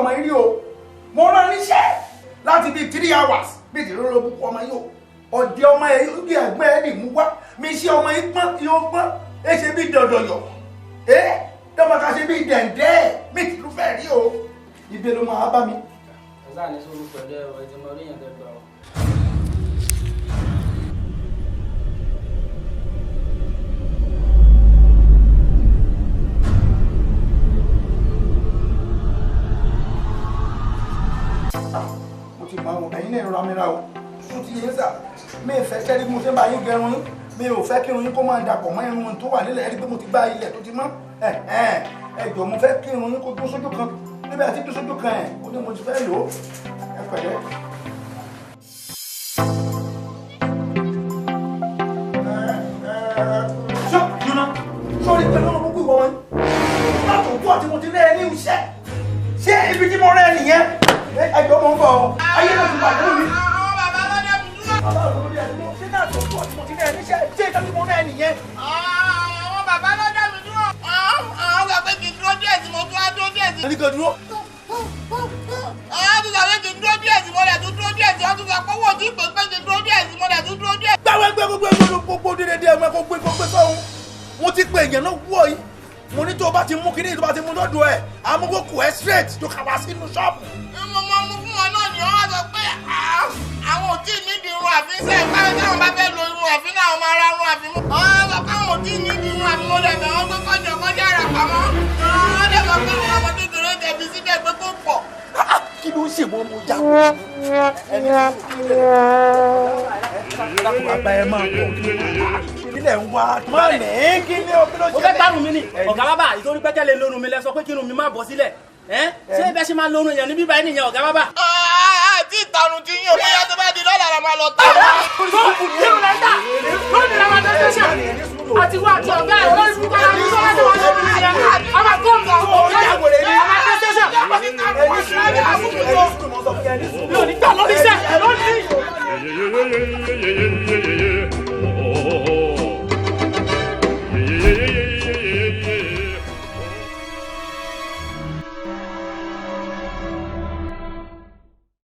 ọmọ yìí rí o mo rán níṣẹ́ láti bíi 3 hours méjì ló ló bukú ọmọ yìí o ọ̀dẹ ọmọ yìí ó di ẹ̀gbẹ́ ẹ̀ nìmú wá mi ṣe ọmọ yìí pọ́n yóò pọ́n ẹ ṣe bí dọ̀dọ̀yọ̀ tọ́mọ ká ṣe bí dẹ̀ǹdẹ́ méjì ló fẹ́ rí o ibi ló máa bá mi. ọ̀sán ní sọ́run pẹ̀lú ẹ̀rọ ìdìmọ̀ oríyàn tẹ́gbà ọ. mo ti máa wọ ẹ̀yin náà ra mi ra o tún ti yé sà mi ì fẹ́ kẹ́rí bí mo ṣe ń bá yín gẹrun yín mi ò fẹ́ kí irun yín kó máa dàpọ̀ mọ́ irun tó wà nílẹ̀ rí pé mo ti gbá ilẹ̀ tó ti mọ́ ẹ jọ̀ọ́ mo fẹ́ kí irun yín kó dún sójú kan níbi àti dún sójú kan ó ní mo ti fẹ́ lò ó ẹ pẹ̀lẹ́. sọ́ọ́rí pẹ̀lú ọmọ gbogbo ìwọ wọn láti òkú àti mo ti rẹ́ ẹ ní iṣẹ́ ṣé ibi tí mo rẹ́ ẹ nìyẹn ẹjọ́ mo ń bọ̀ ọ́ ayé náà ti bàjẹ́ mi. àwọn bàbá lọ́dẹ mi dúró. bàbá olórí ẹ̀ ló ṣé náà tó òkú àti mo ti rẹ́ ẹ níṣẹ́ ṣé ìtọ́jú mo rẹ́ ẹ nìyẹn. àwọn bàbá lọ́dẹ mi dúró. àwọn sọ pé kì í dúró díẹ̀ tí mo tún á dúró díẹ̀ tí. ẹni kan dúró. àwọn tún sọ pé kì í dúró díẹ̀ tí mo lẹ̀ tún dúró díẹ̀ tí wọ́n tún sọ pé owó tí ìpè pé kì í dúró díẹ̀ tí mo lẹ̀ tún dúró díẹ̀. gbàgbé gbogbo dédé ẹ̀mọ́ kó gbé sọ́hún mo ti pe èèyàn náà wọ̀ yìí mo ní tó bá ti mú kíní tó bá ti mú lọ́dọ̀ ẹ̀ amúgbókù ẹ̀ straight tó kà wá sínú ṣọ́ọ̀bù. mo mọ mú fún wọn náà ni wọ́n wá sọ pé àwọn ò tí ì nídìí irun àfi sẹ́yìn báyọ̀ táwọn bá fẹ́ lo irun àfi náà wọ́n máa ra irun àfi mú. wọ́n sọ pé àwọn ò tí ì nídìí irun àfi mú lẹ́fẹ̀ẹ́ wọ́n gbé kọjá rà pamọ́. wọ́n dẹ̀ sọ pé àwọn ọmọ kékeré tẹ̀bi síbẹ̀ pé kó pọ̀. kí ló ń ṣe mọ́ mo já ẹni àgbà ẹ máa pọ̀ kílẹ̀ ń wá má ní kí ni o kí ló ṣe. mo fẹ́ gbárùn mi ni ọ̀gá bàbá ìtorí pẹ́kẹ́ lè lónú mi lẹ sọ pé kí irun mi má bọ́ sílẹ̀ ṣé bẹ́ẹ̀ ṣe máa lónú èèyàn ní bíbá ènìyàn ọ̀gá bàbá. àti ìtarun ti yín o bóyá tó bá di lọ́la la máa lọ tarun. irun rẹ̀ dà lónìí la máa dé tẹ̀sán àti wá àti ọ̀gá ẹ̀ lórí fún kọ́lá ní sọ́wọ́n tó wà lórí mi yẹn a máa kó nǹkan ọ̀gá ẹ̀ a máa dé tẹ̀sán. mi ò ní gbà lórí iṣẹ́ lónìí.